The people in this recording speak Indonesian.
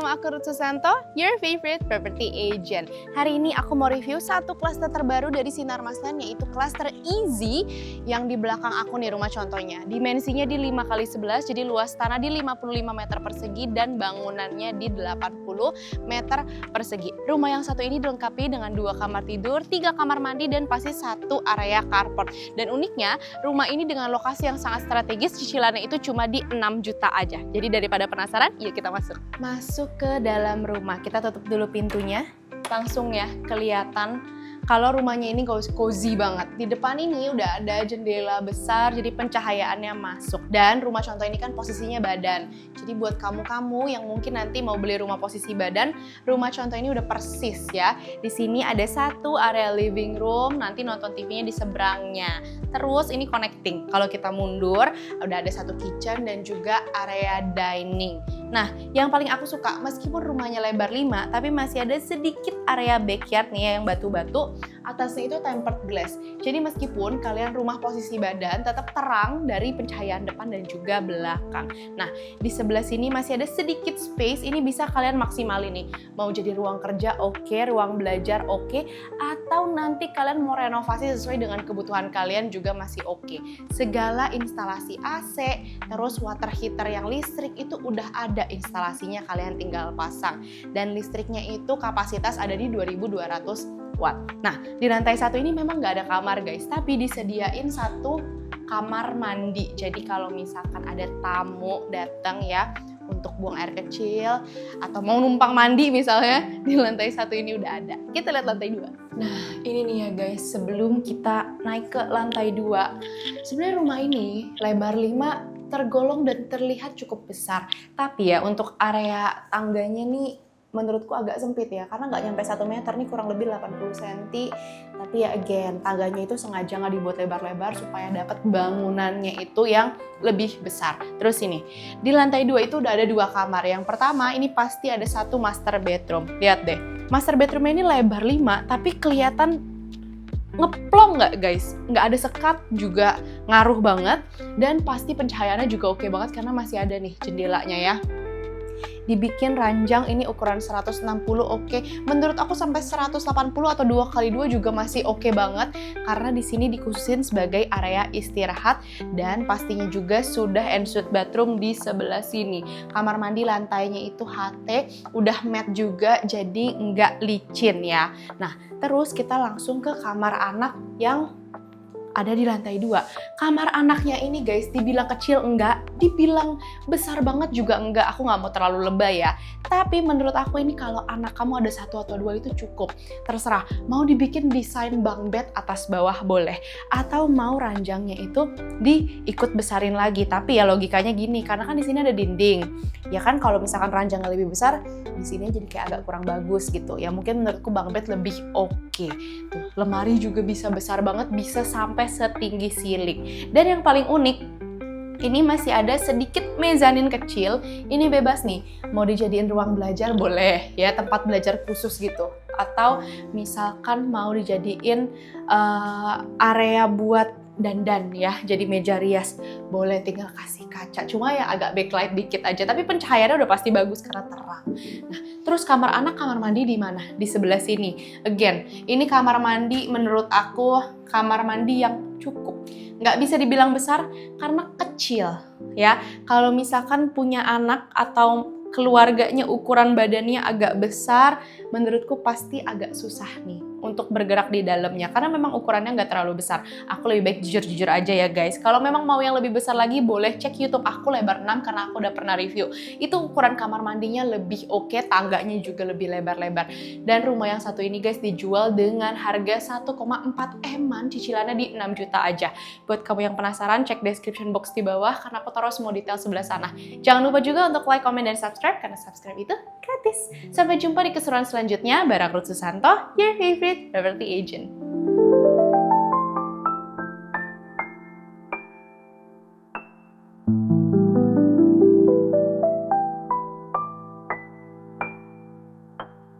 sama aku Ruth Susanto, your favorite property agent. Hari ini aku mau review satu klaster terbaru dari Sinar Masland, yaitu klaster Easy yang di belakang aku nih rumah contohnya. Dimensinya di 5x11, jadi luas tanah di 55 meter persegi dan bangunannya di 80 meter persegi. Rumah yang satu ini dilengkapi dengan 2 kamar tidur, 3 kamar mandi, dan pasti 1 area carport. Dan uniknya, rumah ini dengan lokasi yang sangat strategis, cicilannya itu cuma di 6 juta aja. Jadi daripada penasaran, yuk kita masuk. Masuk ke dalam rumah, kita tutup dulu pintunya. Langsung ya, kelihatan kalau rumahnya ini cozy banget. Di depan ini udah ada jendela besar, jadi pencahayaannya masuk. Dan rumah contoh ini kan posisinya badan. Jadi buat kamu-kamu yang mungkin nanti mau beli rumah posisi badan, rumah contoh ini udah persis ya. Di sini ada 1 area living room, nanti nonton TV-nya di seberangnya. Terus ini connecting. Kalau kita mundur, udah ada 1 kitchen dan juga area dining. Nah, yang paling aku suka, meskipun rumahnya lebar 5, tapi masih ada sedikit area backyard nih ya, yang batu-batu. Atasnya itu tempered glass. Jadi meskipun kalian rumah posisi badan, tetap terang dari pencahayaan depan dan juga belakang. Nah, di sebelah sini masih ada sedikit space. Ini bisa kalian maksimalin nih. Mau jadi ruang kerja oke, ruang belajar oke, atau nanti kalian mau renovasi sesuai dengan kebutuhan kalian juga masih oke. Segala instalasi AC, terus water heater yang listrik itu udah ada instalasinya, kalian tinggal pasang. Dan listriknya itu kapasitas ada di 2200 watt. Nah, di lantai 1 ini memang nggak ada kamar guys, tapi disediain 1 kamar mandi. Jadi kalau misalkan ada tamu datang ya untuk buang air kecil atau mau numpang mandi misalnya, di lantai 1 ini udah ada. Kita lihat lantai 2. Nah, ini nih ya guys, sebelum kita naik ke lantai 2. Sebenarnya rumah ini lebar 5 tergolong dan terlihat cukup besar. Tapi ya untuk area tangganya nih menurutku agak sempit ya, karena nggak nyampe 1 meter nih, kurang lebih 80 cm. Tapi ya again, tangganya itu sengaja nggak dibuat lebar-lebar supaya dapat bangunannya itu yang lebih besar. Terus ini, di lantai 2 itu udah ada 2 kamar. Yang pertama ini pasti ada 1 master bedroom. Lihat deh, master bedroomnya ini lebar 5, tapi kelihatan ngeplong nggak guys? Nggak ada sekat juga, ngaruh banget. Dan pasti pencahayaannya juga oke banget karena masih ada nih jendelanya ya. Dibikin ranjang, ini ukuran 160 oke. Menurut aku sampai 180 atau 2x2 juga masih oke banget karena di sini dikhususin sebagai area istirahat dan pastinya juga sudah ensuite bathroom di sebelah sini. Kamar mandi lantainya itu HT, udah matte juga jadi nggak licin ya. Nah, terus kita langsung ke kamar anak yang ada di lantai 2. Kamar anaknya ini guys, dibilang kecil enggak, dibilang besar banget juga enggak. Aku nggak mau terlalu lebay ya. Tapi menurut aku ini kalau anak kamu ada 1 atau 2 itu cukup. Terserah, mau dibikin desain bunk bed atas bawah boleh. Atau mau ranjangnya itu diikut besarin lagi. Tapi ya logikanya gini, karena kan di sini ada dinding. Ya kan kalau misalkan ranjangnya lebih besar, di sini jadi kayak agak kurang bagus gitu. Ya mungkin menurutku bunk bed lebih oke. Tuh, lemari juga bisa besar banget, bisa sampai setinggi ceiling. Dan yang paling unik, ini masih ada sedikit mezanin kecil. Ini bebas nih, mau dijadiin ruang belajar boleh ya, tempat belajar khusus gitu. Atau misalkan mau dijadiin area buat dandan ya, jadi meja rias boleh, tinggal kasih kaca. Cuma ya agak backlight dikit aja, tapi pencahayaannya udah pasti bagus karena terang. Nah, terus kamar anak, kamar mandi di mana? Di sebelah sini. Again, ini kamar mandi menurut aku kamar mandi yang cukup. Nggak bisa dibilang besar karena kecil ya. Kalau misalkan punya anak atau keluarganya ukuran badannya agak besar, menurutku pasti agak susah nih untuk bergerak di dalamnya karena memang ukurannya nggak terlalu besar. Aku lebih baik jujur-jujur aja ya guys. Kalau memang mau yang lebih besar lagi, boleh cek YouTube aku lebar 6 karena aku udah pernah review. Itu ukuran kamar mandinya lebih oke, tangganya juga lebih lebar-lebar. Dan rumah yang satu ini guys dijual dengan harga 1,4 M-an, cicilannya di 6 juta aja. Buat kamu yang penasaran, cek description box di bawah karena aku taruh semua detail sebelah sana. Jangan lupa juga untuk like, comment, dan subscribe karena subscribe itu gratis. Sampai jumpa di keseruan selanjutnya bareng Ruth Susanto, your favorite property agent.